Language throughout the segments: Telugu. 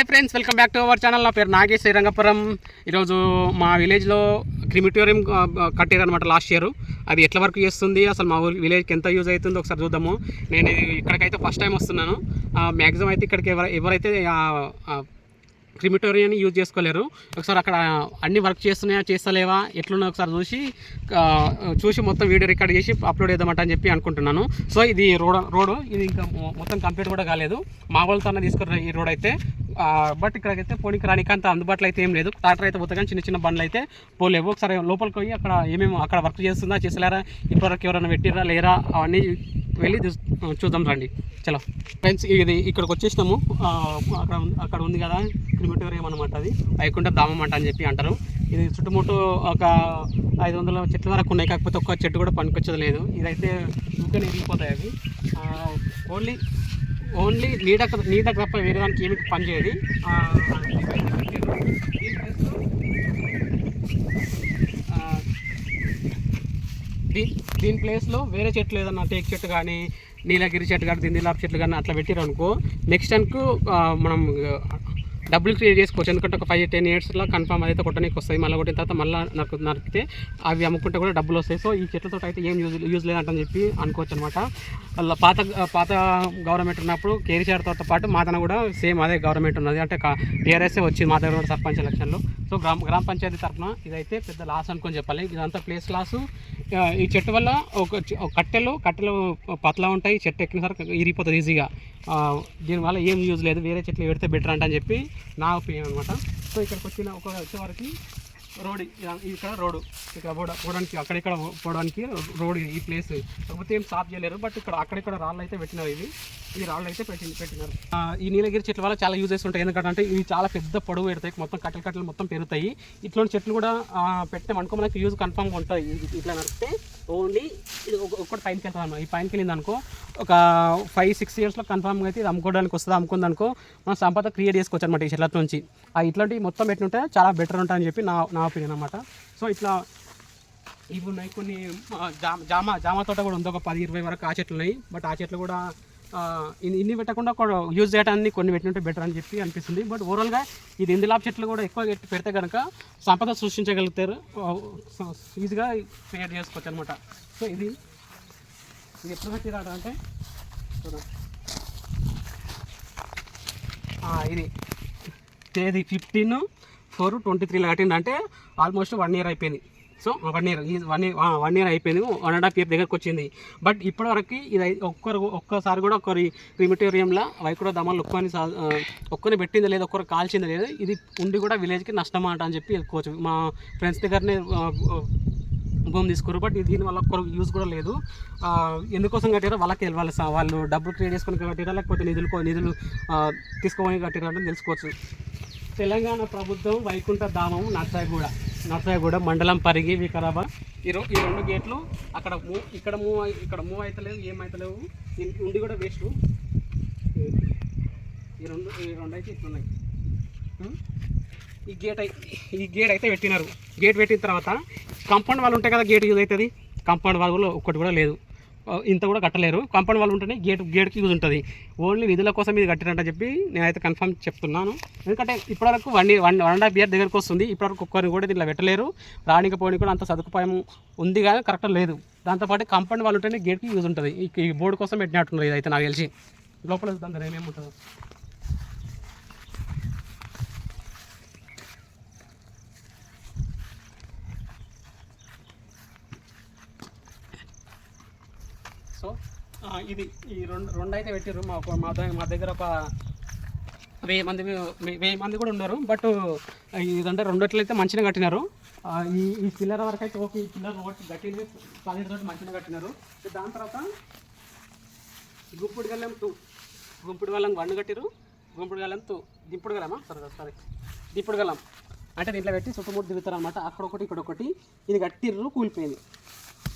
Hi friends, welcome back to our channel. నా పేరు నాగేష్ శ్రీరంగపురం. ఈరోజు మా విలేజ్లో క్రిమిటోరియం కట్టారనమాట లాస్ట్ ఇయర్. అది ఎట్లా వర్క్ చేస్తుంది, అసలు మా విలేజ్కి ఎంత యూజ్ అవుతుందో ఒకసారి చూద్దాము. నేను ఇక్కడికైతే ఫస్ట్ టైం వస్తున్నాను. మ్యాక్సిమం అయితే ఇక్కడికి ఎవరైతే క్రిమిటోరియాన్ని యూజ్ చేసుకోలేరు. ఒకసారి అక్కడ అన్ని వర్క్ చేస్తున్నాయా చేస్తలేవా ఎట్లున్నా ఒకసారి చూసి మొత్తం వీడియో రికార్డ్ చేసి అప్లోడ్ చేద్దామంట అని చెప్పి అనుకుంటున్నాను. సో ఇది రోడ్ ఇది ఇంకా మొత్తం కంప్లీట్ కూడా కాలేదు. మా వాళ్ళతో తీసుకున్న ఈ రోడ్ అయితే. బట్ ఇక్కడికైతే పోనీకి రానికి అంత అందుబాటులో అయితే ఏం లేదు. ట్రాక్టర్ అయితే పోతే కానీ చిన్న చిన్న బండ్లు అయితే పోలేవు. ఒకసారి లోపలికి పోయి అక్కడ ఏమేమి అక్కడ వర్క్ చేస్తుందా చేసలేరా, ఇప్పటివరకు ఎవరైనా పెట్టిరా లేరా అవన్నీ వెళ్ళి చూద్దాం రండి. చలో ఫ్రెండ్స్, ఇది ఇక్కడికి వచ్చేసినాము. అక్కడ ఉంది కదా క్రిమిటోరియం అనమాట. అది వైకుంఠ ధామం అంట అని చెప్పి అంటారు. ఇది చుట్టుముట్టు ఒక 500 చెట్ల వరకు ఉన్నాయి. కాకపోతే ఒక్క చెట్టు కూడా పనికొచ్చేది లేదు. ఇదైతే ఊరికే ఎరిగిపోతాయి అవి. ఓన్లీ నీడకు తప్ప వేరే దానికి ఏమి పని చేయదు. దీని ప్లేస్లో వేరే చెట్లు ఏదన్నా టేక్ చెట్టు కానీ నీలగిరి చెట్టు కానీ దిందిలాప్ చెట్లు కానీ అట్లా పెట్టారు అనుకో, నెక్స్ట్ టైంకు మనం డబ్బులు క్రియేట్ చేసుకోవచ్చు. ఎందుకంటే ఒక 5-10 ఇయర్స్లో కన్ఫామ్ అయితే కొట్టడానికి వస్తాయి. మళ్ళీ కొట్టిన తర్వాత మళ్ళీ నరికితే అవి అమ్ముకుంటే కూడా డబ్బులు వస్తాయి. సో ఈ చెట్లతో అయితే ఏం యూజ్ లేదంటని చెప్పి అనుకోవచ్చు అనమాట. అలా పాత గవర్నమెంట్ ఉన్నప్పుడు కేసీఆర్తో పాటు మాదన కూడా సేమ్ అదే గవర్నమెంట్ ఉన్నది. అంటే టీఆర్ఎస్ఏ వచ్చింది మా దగ్గర కూడా సర్పంచ్ ఎలక్షన్లో. సో గ్రామ పంచాయతీ తరఫున ఇదైతే పెద్ద లాస్ అనుకొని చెప్పాలి. ఇదంతా ప్లేస్ లాసు. ఈ చెట్టు వల్ల కట్టెలు పతలా ఉంటాయి. చెట్టు ఎక్కిన సరికి ఇరిగిపోతుంది ఈజీగా. దీనివల్ల ఏం యూజ్ లేదు, వేరే చెట్లు పెడితే బెటర్ అంట అని చెప్పి నా ఒపీనియన్ అనమాట. సో ఇక్కడికి వచ్చేవరకు రోడ్, ఇక్కడ రోడ్డు ఇక్కడ పోవడానికి అక్కడిక్కడ పోవడానికి రోడ్ ఈ ప్లేస్. కాకపోతే ఏం సాఫ్ చేయలేరు. బట్ అక్కడిక్కడ రాళ్ళు అయితే పెట్టినారు. ఈ రాళ్ళు అయితే పెట్టినారు. ఈ నీలగిరి చెట్ల వల్ల చాలా యూజెస్ ఉంటాయి. ఎందుకంటే ఇవి చాలా పెద్ద పొడవు పెడతాయి, మొత్తం కట్టెలు మొత్తం పెరుగుతాయి. ఇట్లాంటి చెట్లు కూడా పెట్టినాం అనుకో మనకి యూజ్ కన్ఫామ్గా ఉంటుంది. ఇట్లా నడిస్తే ఓన్లీ ఇది ఒక్కటి పైనకి వెళ్తాం అన్నమాట. ఈ పైనకి వెళ్ళింది అనుకో ఒక 5-6 ఇయర్స్లో కన్ఫామ్గా అయితే ఇది అమ్ముకోవడానికి వస్తుంది. అమ్ముకుంది అనుకో మనం సంపద క్రియేట్ చేసుకోవచ్చు అనమాట ఈ చెట్ల నుంచి. ఇట్లాంటివి మొత్తం పెట్టినుంటే చాలా బెటర్ ఉంటాయని చెప్పి నా ఒపీనియన్ అనమాట. సో ఇట్లా ఇవి ఉన్నాయి. కొన్ని జామ తోట కూడా ఉంది, ఒక 10-20 వరకు ఆ చెట్లు ఉన్నాయి. బట్ ఆ చెట్లు కూడా ఇన్ని పెట్టకుండా యూజ్ చేయడానికి కొన్ని పెట్టినట్టు బెటర్ అని చెప్పి అనిపిస్తుంది. బట్ ఓవరాల్గా ఇది ఇందిలాప్ చెట్లు కూడా ఎక్కువ పెడితే కనుక సంపద సృష్టించగలుగుతారు, ఈజీగా క్రియేట్ చేసుకోవచ్చు అనమాట. సో ఇది ఎప్పుడు పెట్టిరాట అంటే ఇది తేదీ 15/4/23 కట్టింది. అంటే ఆల్మోస్ట్ 1 ఇయర్ అయిపోయింది. సో 1 ఇయర్ అయిపోయింది. 1.5 ఇయర్ దగ్గరకు వచ్చింది. బట్ ఇప్పటివరకు ఇది ఒక్కసారి కూడా ఒకరి క్రిమిటోరియంలో వైకుంఠ ధామాలు ఒక్కరిని పెట్టింది లేదు, ఒక్కరు కాల్చింది లేదు. ఇది ఉండి కూడా విలేజ్కి నష్టం అంట అని చెప్పి వెళ్ళుకోవచ్చు. మా ఫ్రెండ్స్ దగ్గరనే భూమి తీసుకోరు. బట్ దీనివల్ల ఒక్కరు యూజ్ కూడా లేదు. ఎందుకోసం కట్టారో వాళ్ళకి వెళ్ళాలి. వాళ్ళు డబ్బులు క్రియేట్ చేసుకొని కట్టారా లేకపోతే నిధులు తీసుకోని కట్టారా అంటే తెలుసుకోవచ్చు. తెలంగాణ ప్రభుత్వం వైకుంఠ ధామం నర్సాయిగూడ మండలం పరిగి వికారాబాద్. ఈ 2 గేట్లు ఇక్కడ మూవ్ అవుతలేవు, ఏమవుతలేవు. ఉండి కూడా వేస్ట్. ఈ రెండు అయితే ఇట్లున్నాయి. ఈ గేట్ అయితే పెట్టినారు. గేట్ పెట్టిన తర్వాత కాంపౌండ్ వాళ్ళు ఉంటాయి కదా, గేట్ యూజ్ అవుతుంది. కాంపౌండ్ వాళ్ళు ఒక్కటి కూడా లేదు, ఇంత కూడా కట్టలేరు. కాంపౌండ్ వాళ్ళు ఉంటేనే గేట్కి యూజ్ ఉంటుంది. ఓన్లీ నిధుల కోసం ఇది కట్టినట్టు చెప్పి నేనైతే కన్ఫర్మ్ చెప్తున్నాను. ఎందుకంటే ఇప్పటివరకు 1.5 ఇయర్ దగ్గరకు వస్తుంది. ఇప్పటివరకు ఒక్కరిని కూడా దీంట్లో పెట్టలేరు. రానికి పోనీ కూడా అంత సదుపాయం ఉంది కానీ కరెక్ట్ లేదు. దాంతోపాటు కాంపౌండ్ వాళ్ళు ఉంటేనే గేట్కి యూజ్ ఉంటుంది. ఈ బోర్డు కోసం పెట్టినట్టున్నారు. ఇదైతే నాకు తెలిసి లోపల దాని ఏమేమి ఉంటుందో. సో ఇది ఈ రెండు అయితే పెట్టారు. మా దగ్గర ఒక 1000 మంది కూడా ఉన్నారు. బట్ ఇదంటే 2 అయితే మంచిగా కట్టినారు. ఈ పిల్లర్ వరకు అయితే ఓకే. ఈ పిల్లర్ ఒకటి గట్టింది 12 తోటి మంచిగా కట్టినారు. దాని తర్వాత గుంపుడు గల్లం 1 కట్టారు. గుంపుడు గల్లం 2 దింపుడు గల్లమా సరే దింపుడు గల్లం అంటే దీంట్లో పెట్టి చుట్టుముట్టు తిరుగుతారు అనమాట. అక్కడొకటి ఇక్కడొకటి. ఇది కట్టిర్రు, కూలిపోయింది.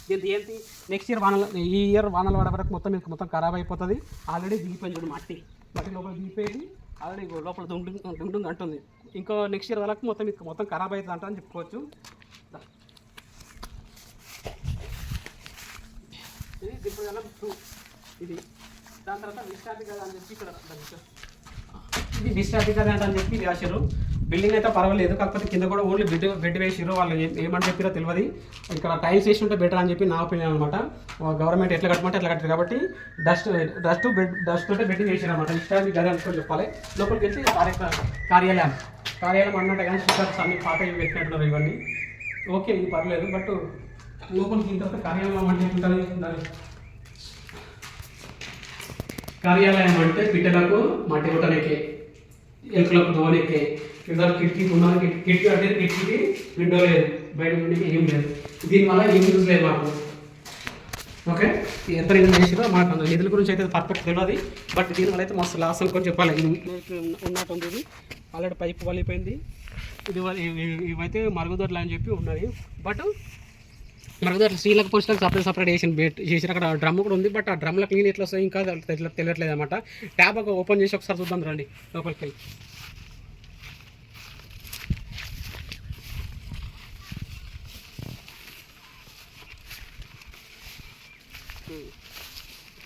దీనికి ఏంటి నెక్స్ట్ ఇయర్ ఈ ఇయర్ వానలు పడే వరకు మొత్తం ఖరాబ్ అయిపోతుంది. ఆల్రెడీ దిగిపోయింది చూడు, మట్టి లోపల దిగిపోయింది. ఆల్రెడీ లోపల దుండు అంటుంది. ఇంకో నెక్స్ట్ ఇయర్ వరకు మొత్తం ఖరాబ్ అవుతుంది అంట అని చెప్పుకోవచ్చు. ఇది దింపుడు గల్లం 2. ఇది దాని తర్వాత విశ్రాంతి కదా అని చెప్పి ఇక్కడ ఇది డిస్ట్రాక్ట్ అని చెప్పి రాశారు. బిల్డింగ్ అయితే పర్వాలేదు, కాకపోతే కింద కూడా ఓన్లీ బెడ్ వేసారు. వాళ్ళు ఏమని చెప్పారో తెలియదు. ఇక్కడ టైల్స్ వేసి ఉంటే బెటర్ అని చెప్పి నా ఒపీనియన్ అనమాట. గవర్నమెంట్ ఎట్లా కట్టమంటే అట్లా కట్టారు కాబట్టి డస్ట్ తోటే బెడ్డింగ్ వేసారు అనమాట. ఇష్టాన్ని గది అనుకొని చెప్పాలి. లోపలికి వెళ్తే కార్యాలయం అన్నట్టు కానీ స్టిక్కర్స్ అన్ని పాత పెట్టినట్టున్నారు ఇవన్నీ. ఓకే, ఇది పర్లేదు. బట్ లోపలికి ఇంత కార్యాలయం అంటే ఉంటుంది. కార్యాలయం అంటే పిట్టలకు మట్టి కొట్టనికే, ఎలుకలకు దోవనికే, ఇద్దరు కిటికీకి ఉన్నారు. కిటికీ అంటే కిటికీకి విండో లేదు, బయట నుండి ఏం లేదు. దీనివల్ల ఏం యూజ్ లేదు మాకు. ఓకే, ఎంత నిధులు చేసిరో మాకు నిధుల గురించి అయితే పర్ఫెక్ట్ తెలియదు. బట్ దీనివల్ల అయితే మస్తు లాస్ అనుకొని చెప్పాలి. ఉన్నట్టుంది. ఇది ఆల్రెడీ పైపు వలిపోయింది. ఇవైతే మరుగుదొడ్లు అని చెప్పి ఉన్నది. బట్ మరుగుదొడ్లు స్టీలకు పోస్టులకు సపరేట్ చేసి అక్కడ డ్రమ్ కూడా ఉంది. బట్ ఆ డ్రమ్లో క్లీన్ ఎట్లా వస్తాయి ఇంకా తెలియట్లేదు అనమాట. ట్యాబ్ ఓపెన్ చేసి ఒకసారి చూద్దాం రండి లోపలికి వెళ్ళి.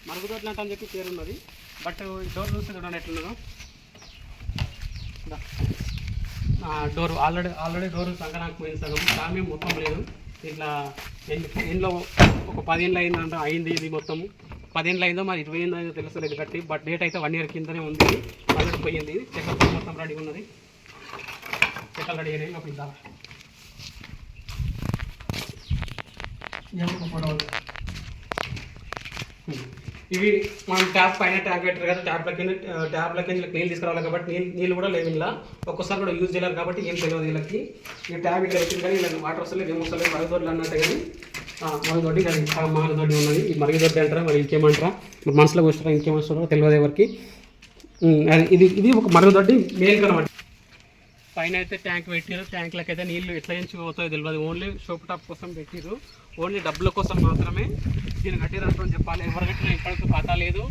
మరుగుదొడ్లు అంటే అని చెప్పి పేరు ఉన్నది. బట్ డోర్ చూస్తే చూడండి ఎట్లున్నదో. డోర్ ఆల్రెడీ డోర్ సగం పోయింది, సగం దాని మొత్తం లేదు. ఇట్లా ఇంట్లో ఒక 10 ఏళ్ళు అయింది. ఇది మొత్తం 10 ఏళ్ళు అయిందో మరి 20 ఏళ్ళు తెలుస్తలేదు కట్టి. బట్ డేట్ అయితే 1 ఇయర్ కిందనే ఉంది. ఆల్రెడీ పోయింది. చెక్కలు మొత్తం రెడీ ఉన్నది. చెక్కలు రెడీ అయినాయి. ఒక ఇద్దాం ఇవి మనం ట్యాప్ పైన ట్యాప్ పెట్టారు కదా, ట్యాప్లకి నీళ్ళు తీసుకురావాలి కాబట్టి నీళ్ళు కూడా లేవు. ఇలా ఒక్కసారి కూడా యూజ్ చేయలేరు కాబట్టి ఏం తెలియదు వీళ్ళకి. ఈ ట్యాప్ ఇక్కడ పెట్టింది కానీ ఇలా వాటర్ వస్తలేదు, ఏం వస్తలేదు. మరుగుదొడ్లు అన్నట్టు కానీ మరుగుదొడ్డి కానీ మరుగుదొడ్డి ఉన్నది. ఈ మరుగుదొడ్డి అంటారా మరి ఇంకేమంటారా, మనసులో వస్తారా ఇంకేమొస్తారో తెలియదు ఎవరికి. ఇది ఒక మరుగుదొడ్డి మెయిన్ కనమాట. పైన అయితే ట్యాంక్ పెట్టారు. ట్యాంక్లకి అయితే నీళ్ళు ఎట్లా నుంచి పోతాయో తెలియదు. ఓన్లీ షోప్ టాప్ కోసం పెట్టారు. ఓన్లీ డబ్బుల కోసం మాత్రమే దీన్ని కట్టిరంటని చెప్పాలి. ఎవరు కట్టినా ఇప్పటికీ పతా లేదు.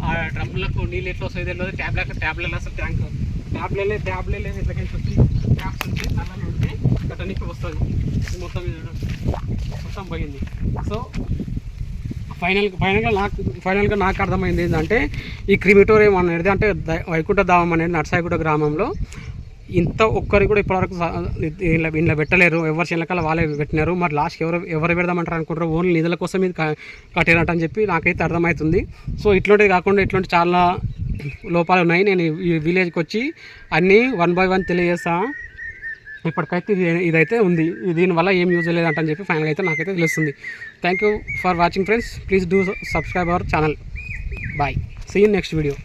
ఆ డ్రమ్లకు నీళ్ళు ఎట్లా వస్తాయో తెలియదు. ట్యాబ్లలో అసలు ట్యాబ్లే లేదు. ఎట్లకైనా వచ్చి ట్యాప్స్ ఉంటే నల్లలు ఉంటే కట్టనికి వస్తుంది. మొత్తం పోయింది. సో ఫైనల్గా నాకు అర్థమైంది ఏంటంటే ఈ క్రిమిటోరియం అనేది అంటే వైకుంఠ ధామం అనేది నర్సాయిగూడ గ్రామంలో ఇంత ఒక్కరికి కూడా ఇప్పటివరకు ఇంట్లో పెట్టలేరు. ఎవరి చిన్నకాల వాళ్ళే పెట్టినారు. మరి లాస్ట్కి ఎవరు పెడదామంటారు అనుకుంటారు. ఓన్లీ నిధుల కోసం ఇది కట్టినట్టు అని చెప్పి నాకైతే అర్థమవుతుంది. సో ఇట్లాంటివి కాకుండా ఇట్లాంటి చాలా లోపాలు ఉన్నాయి. నేను ఈ విలేజ్కి వచ్చి అన్నీ 1 by 1 తెలియజేస్తా. ఇప్పటికైతే ఇదైతే ఉంది. దీనివల్ల ఏం యూజ్ లేదంటని చెప్పి ఫైనల్గా అయితే నాకైతే తెలుస్తుంది. Thank you for watching friends. Please do subscribe our channel. Bye. See you next video.